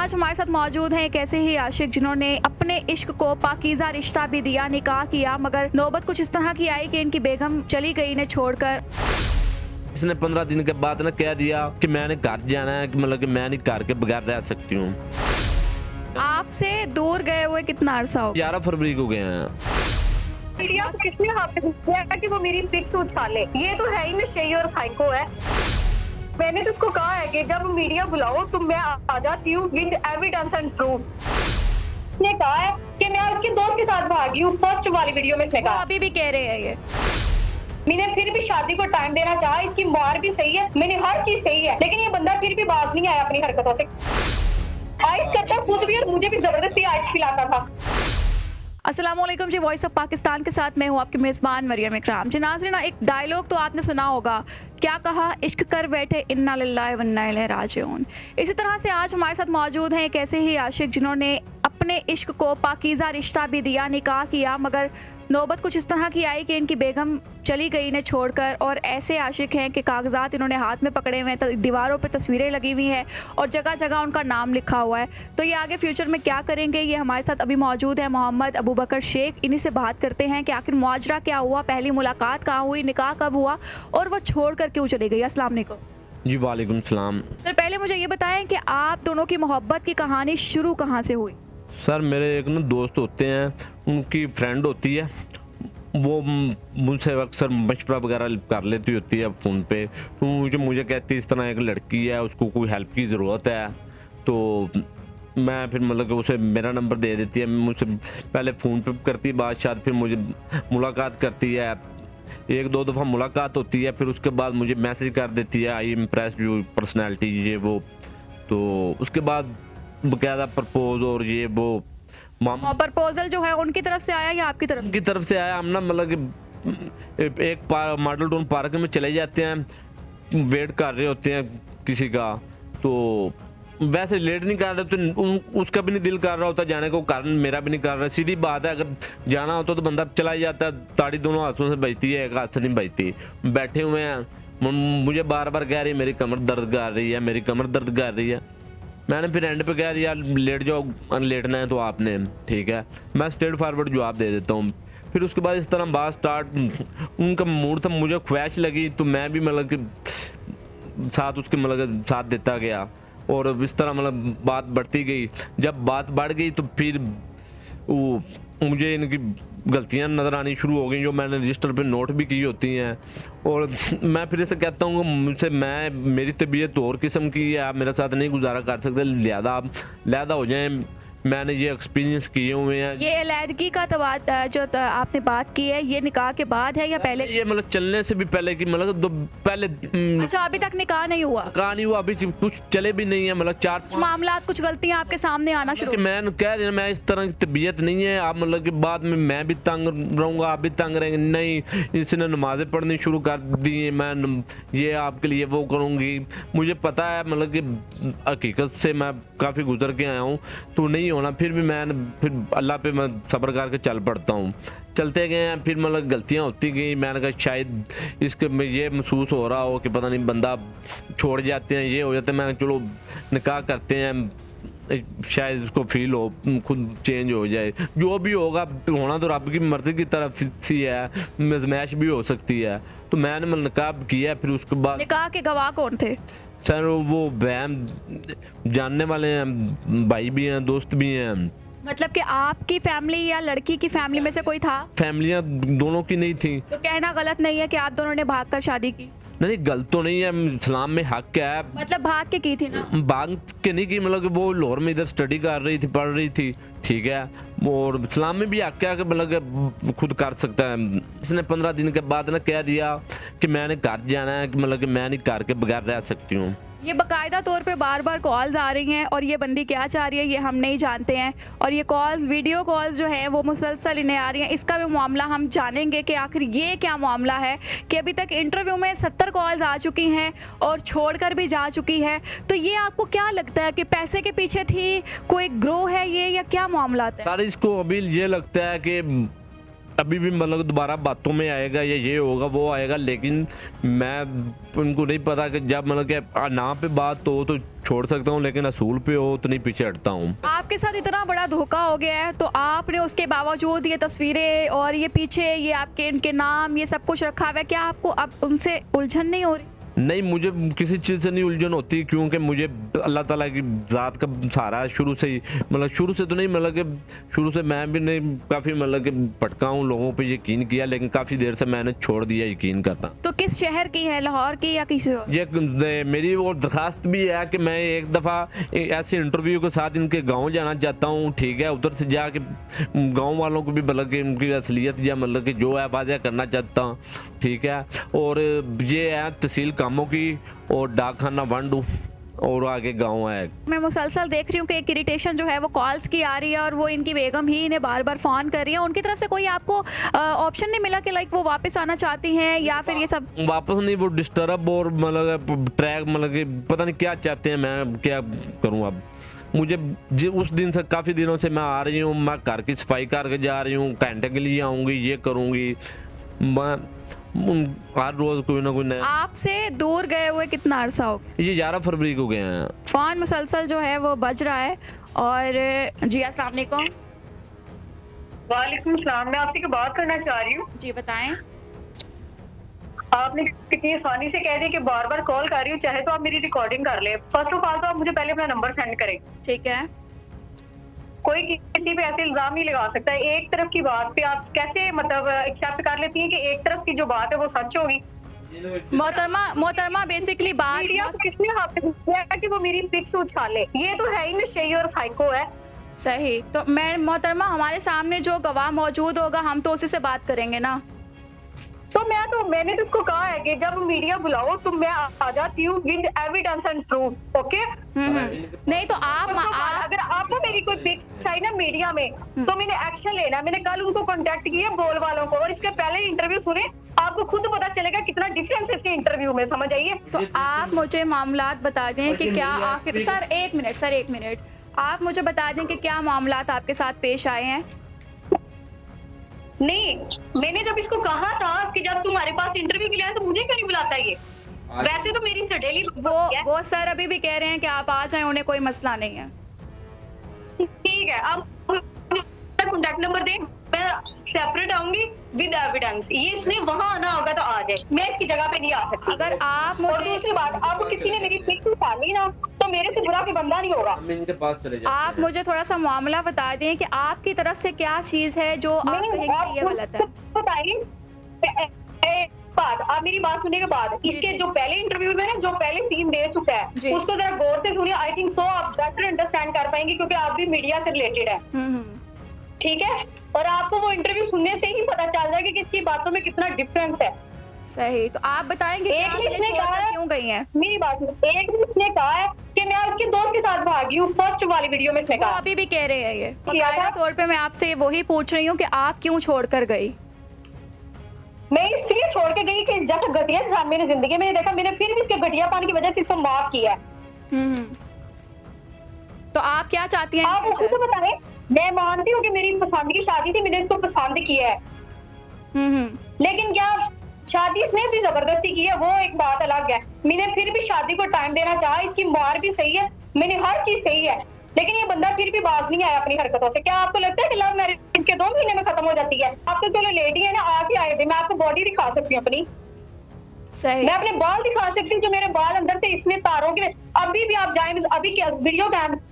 आज हमारे साथ मौजूद हैं एक ऐसे ही आशिक जिन्होंने अपने इश्क को पाकीज़ा रिश्ता भी दिया, निकाह किया, मगर नौबत कुछ इस तरह की आई कि इनकी बेगम चली गई इन्हें छोड़कर। इसने 15 दिन के बाद ना कह दिया कि मैंने घर जाना है, कि मतलब कि मैं नहीं घर के बगैर रह सकती हूँ। आपसे दूर गए हुए कितना अरसा हो? 11 फरवरी को गए हैं। मीडिया को किसने हाथ दिया कि वो मेरी पिक्स उछाले? ये तो है ही नशेई और साइको है। मैंने तो उसको कहा है कि जब मीडिया बुलाओ तो मैं आ जाती हूँ विद एविडेंस एंड प्रूफ। उसने कहा है कि मैं उसके दोस्त के साथ भागी हूँ, फर्स्ट वाली वीडियो में इसने वो कहा। अभी भी कह रहे हैं ये। मैंने फिर भी शादी को टाइम देना चाहा, इसकी मार भी सही है, मैंने हर चीज सही है, लेकिन ये बंदा फिर भी बात नहीं आया अपनी हरकतों से। आइस करता खुद भी और मुझे भी जबरदस्ती आइस पिलाता था। अस्सलामुअलैकुम जी, वॉइस ऑफ पाकिस्तान के साथ मैं हूँ आपकी मेज़बान मरियम इकराम। जी नाज़रीन, एक डायलॉग तो आपने सुना होगा, क्या कहा, इश्क कर बैठे इन्ना लिल्लाहि व इन्ना इलैहि राजिऊन। इसी तरह से आज हमारे साथ मौजूद हैं एक ऐसे ही आशिक जिन्होंने अपने इश्क को पाकीज़ा रिश्ता भी दिया, निकाह किया, मगर नौबत कुछ इस तरह की आई कि इनकी बेगम चली गई इन्हें छोड़कर। और ऐसे आशिक हैं कि कागजात इन्होंने हाथ में पकड़े हुए हैं, दीवारों पे तस्वीरें लगी हुई हैं और जगह जगह उनका नाम लिखा हुआ है। तो ये आगे फ्यूचर में क्या करेंगे, ये हमारे साथ अभी मौजूद है मोहम्मद अबू बकर शेख। इन्हीं से बात करते हैं कि आखिर मुआजरा क्या हुआ, पहली मुलाकात कहाँ हुई, निकाह कब हुआ और वो छोड़ कर क्यों चली गई। अस्सलाम वालेकुम। जी वालेकुम सलाम। सर पहले मुझे ये बताएं कि आप दोनों की मोहब्बत की कहानी शुरू कहाँ से हुई? सर मेरे एक ना दोस्त होते हैं, उनकी फ्रेंड होती है, वो मुझसे अक्सर मशवरा वगैरह कर लेती होती है फ़ोन पे। तो मुझे कहती है इस तरह एक लड़की है, उसको कोई हेल्प की ज़रूरत है। तो मैं फिर मतलब कि उसे मेरा नंबर दे देती है, मुझसे पहले फ़ोन पे करती है बात, शायद फिर मुझे मुलाकात करती है, एक दो दफ़ा मुलाकात होती है, फिर उसके बाद मुझे मैसेज कर देती है, आई इम्प्रेस यू पर्सनैलिटी ये वो। तो उसके बाद बकायदा प्रपोज और ये वो प्रपोजल जो है उनकी तरफ से आया या आपकी तरफ? उनकी तरफ से आया। हम ना मतलब कि एक मॉडल टाउन पार्क में चले जाते हैं, वेट कर रहे होते हैं किसी का, तो वैसे लेट नहीं कर रहे तो उसका भी नहीं दिल कर रहा होता जाने को, कारण मेरा भी नहीं कर रहा। सीधी बात है, अगर जाना होता तो बंदा चला ही जाता है, ताड़ी दोनों हाथों से बजती है, एक हाथ से नहीं बजती। बैठे हुए हैं, मुझे बार बार कह रही है मेरी कमर दर्द कर रही है, मेरी कमर दर्द कर रही है। मैंने फिर एंड पे कह दिया लेट जाओ, लेटना है तो आपने, ठीक है, मैं स्ट्रेट फॉरवर्ड जवाब दे देता हूँ। फिर उसके बाद इस तरह बात स्टार्ट, उनका मूड था, मुझे ख्वाहिश लगी तो मैं भी मतलब कि साथ उसके मतलब साथ देता गया और इस तरह मतलब बात बढ़ती गई। जब बात बढ़ गई तो फिर वो मुझे इनकी गलतियां नज़र आनी शुरू हो गई जो मैंने रजिस्टर पे नोट भी की होती हैं। और मैं फिर ऐसे कहता हूँ मुझसे मेरी तबीयत और किस्म की है, आप मेरे साथ नहीं गुजारा कर सकते, लिहाजा आप लहदा हो जाएं। मैंने ये एक्सपीरियंस किए हुए हैं। ये अलैदगी का जो आपने बात की है, ये निकाह के बाद है या पहले? ये मतलब चलने से भी पहले की मतलब पहले। अच्छा, अभी तक निकाह नहीं हुआ? निकाह नहीं हुआ, अभी कुछ चले भी नहीं है, मतलब 4 मामला, कुछ गलतियां आपके सामने आना शुरू। मैं कह देना मैं इस तरह की तबीयत नहीं है, आप मतलब कि बाद में मैं भी तंग रहूँगा, आप भी तंग रहेंगे। नहीं, इसने नमाज़ें पढ़नी शुरू कर दी, मैं ये आपके लिए वो करूँगी। मुझे पता है मतलब कि हकीकत से मैं काफ़ी गुजर के आया हूँ, तो नहीं होना। फिर भी मैं फिर अल्लाह पे मैं सब्र करके चल पड़ता हूँ। चलते गए हैं, फिर मतलब गलतियाँ होती गई। मैंने कहा शायद इसके में ये महसूस हो रहा हो कि पता नहीं बंदा छोड़ जाते हैं, ये हो जाते हैं। मैं चलो निकाह करते हैं, शायद उसको फील हो, खुद चेंज हो जाए। जो भी होगा होना तो रब की मर्ज़ी की तरफ ही है, मजमैश भी हो सकती है। तो मैंने मतलब निकाह किया। फिर उसके बाद निकाह के गवाह कौन थे? सर वो बहन जानने वाले हैं, भाई भी हैं, दोस्त भी हैं। मतलब कि आपकी फैमिली या लड़की की फैमिली में से कोई था? फैमिलियां दोनों की नहीं थी। तो कहना गलत नहीं है कि आप दोनों ने भागकर शादी की? नहीं, गलत तो नहीं है, इस्लाम में हक क्या है। मतलब भाग के की थी ना? भाग के नहीं की, मतलब कि वो लाहौर में इधर स्टडी कर रही थी, पढ़ रही थी, ठीक है। और इस्लाम में भी हक क्या है, मतलब खुद कर सकता है। इसने 15 दिन के बाद ना कह दिया कि मैंने घर जाना है, कि मतलब कि मैं नहीं घर के बगैर रह सकती हूँ। ये बाकायदा तौर पे बार बार कॉल्स आ रही हैं और ये बंदी क्या चाह रही है ये हम नहीं जानते हैं। और ये कॉल्स, वीडियो कॉल्स जो हैं वो मुसलसल इन्हें आ रही हैं। इसका भी मामला हम जानेंगे कि आखिर ये क्या मामला है कि अभी तक इंटरव्यू में 70 कॉल्स आ चुकी हैं और छोड़कर भी जा चुकी है। तो ये आपको क्या लगता है कि पैसे के पीछे थी, कोई ग्रो है ये, या क्या मामला है? सारे इसको अभी ये लगता है कि अभी भी मतलब दोबारा बातों में आएगा या ये होगा वो आएगा, लेकिन मैं उनको नहीं पता कि जब मतलब कि नाम पे बात हो तो छोड़ सकता हूँ, लेकिन असूल पे हो तो नहीं पीछे हटता हूँ। आपके साथ इतना बड़ा धोखा हो गया है तो आपने उसके बावजूद ये तस्वीरें और ये पीछे ये आपके इनके नाम ये सब कुछ रखा हुआ है, क्या आपको अब उनसे उलझन नहीं हो रही? नहीं, मुझे किसी चीज़ से नहीं उलझन होती, क्योंकि मुझे अल्लाह ताला की ज़ात का सहारा है शुरू से ही। मतलब शुरू से तो नहीं, मतलब कि शुरू से मैं भी नहीं काफ़ी मतलब कि भटका हूँ, लोगों पे यकीन किया, लेकिन काफ़ी देर से मैंने छोड़ दिया यकीन करना। तो किस शहर की है, लाहौर की या किसी और? ये मेरी वो दरखास्त भी है कि मैं एक दफ़ा ऐसे इंटरव्यू के साथ इनके गांव जाना चाहता हूँ, ठीक है, उधर से जाके गांव वालों को भी मतलब कि उनकी असलियत या मतलब कि जो है वाज़ह करना चाहता हूँ, ठीक है। और ये है तहसील कामों की और डाकखाना वांडू और आगे गांव है। मैं मुसलसल देख रही हूँ कि एक इरिटेशन जो है वो कॉल्स की आ रही है और वो इनकी बेगम ही इन्हें बार बार फ़ोन कर रही है। उनकी तरफ से कोई आपको ऑप्शन नहीं मिला कि लाइक वो वापस आना चाहती हैं या फिर ये सब? वापस नहीं, वो डिस्टर्ब और मतलब ट्रैक मतलब कि पता नहीं क्या चाहते हैं, मैं क्या करूं अब। मुझे उस दिन से काफ़ी दिनों से मैं आ रही हूँ, मैं घर की सफाई करके जा रही हूँ, घंटे के लिए आऊँगी, ये करूँगी, मैं हर रोज कोई ना कोई नया। आपसे दूर गए हुए कितना अरसा हो गया? ये 11 फरवरी को गए हैं। फ़ोन मुसलसल जो है वो बज रहा है। और जी अस्सलाम वालेकुम। वालेकुम सलाम। मैं आपसे एक बात करना चाह रही हूँ। जी बताएं। आपने कितनी आसानी से कह दिया कि बार बार कॉल कर रही हूँ, चाहे तो आप मेरी रिकॉर्डिंग कर ले। फर्स्ट ऑफ ऑल तो आप मुझे पहले अपना नंबर सेंड करें। ठीक है। कोई किसी पे ऐसे इल्जाम नहीं लगा सकता है। एक तरफ की बात पे आप कैसे मतलब एक्सेप्ट कर लेती हैं कि एक तरफ की जो बात है वो सच होगी? मोहतरमा बेसिकली बात मीडिया को किसने हाथ में दिया है कि वो मेरी पिक्स उछाले? ये तो है ही नशेई और साइको है। सही। तो मैं मोहतरमा हमारे सामने जो गवाह मौजूद होगा हम तो उसी से बात करेंगे ना। तो मैंने तो उसको कहा है कि जब मीडिया बुलाओ तो मैं आ जाती हूँ with evidence and proof. Okay. नहीं तो आप अगर आपको मेरी कोई पिक्स आई ना मीडिया में तो मैंने एक्शन लेना। मैंने कल उनको कांटेक्ट किया बोल वालों को, और इसके पहले इंटरव्यू सुने, आपको खुद पता चलेगा कितना डिफरेंस है इसके इंटरव्यू में, समझ आइए। तो आप मुझे मामलात बता दें कि क्या आखिर सर एक मिनट आप मुझे बता दें कि क्या मामलात आपके साथ पेश आए हैं? नहीं, मैंने जब इसको कहा था कि जब तुम्हारे पास इंटरव्यू के लिए आए तो मुझे क्यों नहीं बुलाता ये? वैसे तो मेरी डेली वो सर अभी भी कह रहे हैं कि आप आ जाएं, उन्हें कोई मसला नहीं है। ठीक है, आप कॉन्टैक्ट नंबर दें, मैं सेपरेट आऊंगी विद एविडेंस। ये इसने वहां आना होगा तो आ जाए, मैं इसकी जगह पे नहीं आ सकती। अगर आप और मुझे दूसरी बात, आपको किसी ने मेरी पिक उतारी ना तो मेरे से बुरा कोई बंदा नहीं होगा। हम इनके पास चले जाते आप मुझे थोड़ा सा मामला बता दें कि आपकी तरफ से क्या चीज है जो आप कहेंगे कि ये गलत है। बताइए बात, आप मेरी बात सुनने के बाद इसके जो पहले इंटरव्यूज है ना, जो पहले 3 दे चुका है, उसको जरा गौर से सुनिए। आई थिंक सो आप बेटर अंडरस्टैंड कर पाएंगे क्योंकि आप भी मीडिया से रिलेटेड है। ठीक है, और आपको वो इंटरव्यू सुनने से ही पता चल जाएगा कि इसकी बातों में कितना डिफरेंस है। सही। तो आप बताएंगे कि आप मुझे छोड़कर क्यों गई हैं? मेरी बात एक दिन इसने कहा है कि मैं उसके दोस्त के साथ भागी हूँ। फर्स्ट वाली वीडियो में इसने वो कहा। अभी भी कह रहे हैं ये। किया था? बकायदा तौर पे मैं आपसे वही पूछ रही हूँ कि आप क्यों छोड़कर गई? मैं इसलिए छोड़ के गई कि जैसा घटिया इंसान मैंने जिंदगी में नहीं देखा। मैंने फिर भी इसके घटियापन की वजह से इसको माफ किया है। तो आप क्या चाहती हैं? आप मुझे बताएं, मैं मानती हूँ कि मेरी पसंद की शादी थी, मैंने इसको पसंद किया है, लेकिन क्या शादी इसने भी जबरदस्ती की है, वो एक बात अलग है। मैंने फिर भी शादी को टाइम देना चाहा। इसकी मार भी सही है, मैंने हर चीज सही है, लेकिन ये बंदा फिर भी बाज नहीं आया अपनी हरकतों से। क्या आपको लगता है कि लव मैरिज के 2 महीने में खत्म हो जाती है? आप तो चलो लेडी है ना, आके आए थे, मैं आपको बॉडी दिखा सकती हूँ अपनी। सही। मैं अपने बाल दिखा सकती हूँ जो मेरे बाल अंदर से इसने तारों के। अभी भी आप जाए, अभी वीडियो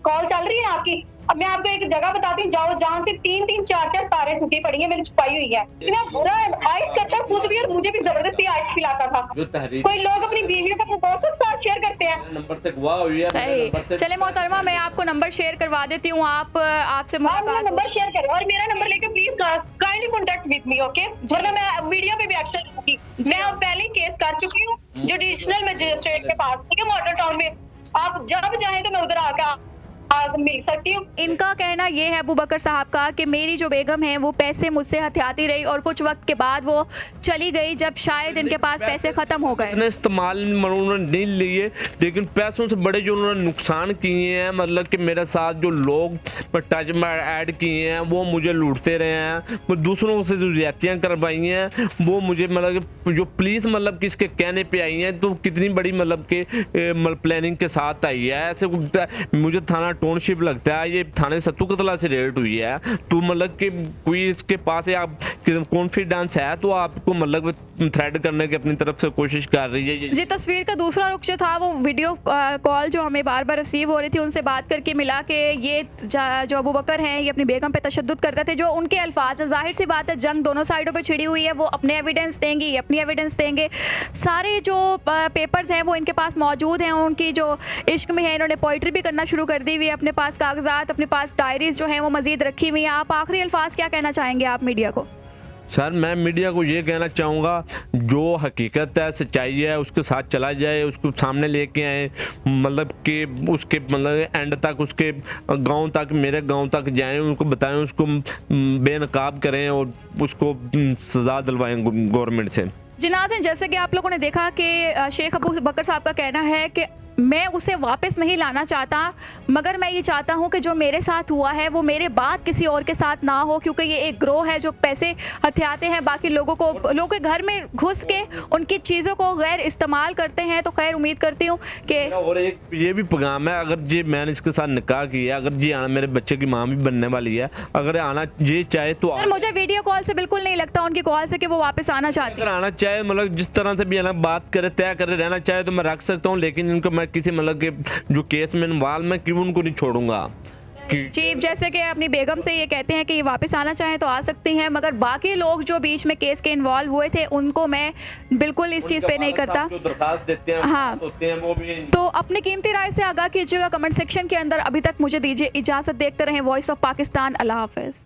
कॉल चल रही है आपकी। अब मैं आपको एक जगह बताती हूँ, जाओ, जहाँ से 3-3 4-4 तारें टूटी पड़ी है, मैंने छुपाई हुई है। इतना बुरा आइस करता खुद भी और मुझे भी जबरदस्ती आइस पिलाता था। कोई लोग अपनी बीवियों का बहुत साथ शेयर करते हैं। नंबर तक हुआ हुई है। सही। चले मोहतरमा, मैं आपको नंबर शेयर करवा देती हूँ, आपसे मुलाकात नंबर शेयर करें और मेरा नंबर लेके please kindly contact with me, okay? वरना मैं मीडिया पे भी एक्शन लूंगी। मैं पहले केस कर चुकी हूँ जुडिशनल मजिस्ट्रेट के पास, ठीक है, मॉडल टाउन में। आप जब चाहें तो मैं उधर आकर मिल सकती हूँ। इनका कहना ये है अबू बकर साहब का कि मेरी जो बेगम है वो पैसे मुझसे हथियाती रही और कुछ वक्त के बाद वो चली गई जब शायद इनके पास पैसे खत्म हो गए। इतने इस्तेमाल उन्होंने नहीं लिए, लेकिन पैसों से बड़े जो उन्होंने नुकसान किए हैं, मतलब कि मेरे साथ जो लोग टच में ऐड किए हैं वो मुझे लूटते रहे हैं, वो दूसरों से जो ज्यादतियाँ करवाई हैं वो मुझे मतलब कि जो पुलिस मतलब कि इसके कहने पे आई है तो कितनी बड़ी मतलब कि प्लानिंग के साथ आई है। ऐसे मुझे थाना टाउनशिप लगता है, ये थाने सत्तू कतला से रेड हुई है, तो मतलब कि कोई इसके पास आप कॉन्फिडेंस है तो आपको मतलब थ्रेड करने की अपनी तरफ से कोशिश कर रही है। जी, तस्वीर का दूसरा रुख जो था वो वीडियो कॉल जो हमें बार बार रिसीव हो रही थी, उनसे बात करके मिला कि ये जो अबू बकर हैं ये अपनी बेगम पे तशद्दुद करते थे, जो उनके अल्फाज है। जाहिर सी बात है जंग दोनों साइडों पे छिड़ी हुई है, वो अपने एविडेंस देंगी, ये अपनी एविडेंस देंगे। सारे जो पेपर्स हैं वो इनके पास मौजूद हैं, उनकी जो इश्क में है इन्होंने पोइट्री भी करना शुरू कर दी हुई है, अपने पास कागजात, अपने पास डायरीज जो हैं वो मजीद रखी हुई हैं। आप आखिरी अल्फाज क्या कहना चाहेंगे आप मीडिया को? सर मैं मीडिया को ये कहना चाहूँगा, जो हकीकत है, सच्चाई है, उसके साथ चला जाए, उसको सामने लेके आए, मतलब कि उसके मतलब एंड तक, उसके गांव तक, मेरे गांव तक जाएं, उनको बताएं, उसको बेनकाब करें और उसको सज़ा दिलवाएं गवर्नमेंट से। जी नाज़रीन, जैसे कि आप लोगों ने देखा कि शेख अबू बकर साहब का कहना है कि मैं उसे वापस नहीं लाना चाहता, मगर मैं ये चाहता हूँ कि जो मेरे साथ हुआ है वो मेरे बाद किसी और के साथ ना हो, क्योंकि ये एक ग्रोह है जो पैसे हथियाते हैं बाकी लोगों के घर में घुस के उनकी चीज़ों को गैर इस्तेमाल करते हैं। तो खैर उम्मीद करती हूँ कि और एक ये भी पैगाम है, अगर जी मैंने इसके साथ निकाह किया, अगर जी आना, मेरे बच्चे की माँ भी बनने वाली है, अगर आना ये चाहे तो सर मुझे वीडियो कॉल से बिल्कुल नहीं लगता उनकी कॉल से कि वो वापस आना चाहती अगर आना चाहे, मतलब जिस तरह से भी आना, बात करे, तय करे, रहना चाहे तो मैं रख सकता हूँ, लेकिन इनको मैं किसी मतलब के जो केस में इन्वॉल्व, मैं क्यों उनको नहीं छोड़ूंगा। चीफ जैसे कि अपनी बेगम से ये कहते हैं कि ये वापस आना चाहें तो आ सकती हैं, मगर बाकी लोग जो बीच में केस के इन्वॉल्व हुए थे उनको मैं बिल्कुल इस चीज़ पे नहीं करता। दरखास्त देते हैं, हाँ, होते हैं, वो भी। तो अपनी कीमती राय से आगाह कीजिएगा कमेंट सेक्शन के अंदर। अभी तक मुझे दीजिए इजाज़त, देखते रहें वॉइस ऑफ पाकिस्तान। अल्लाह हाफिज़।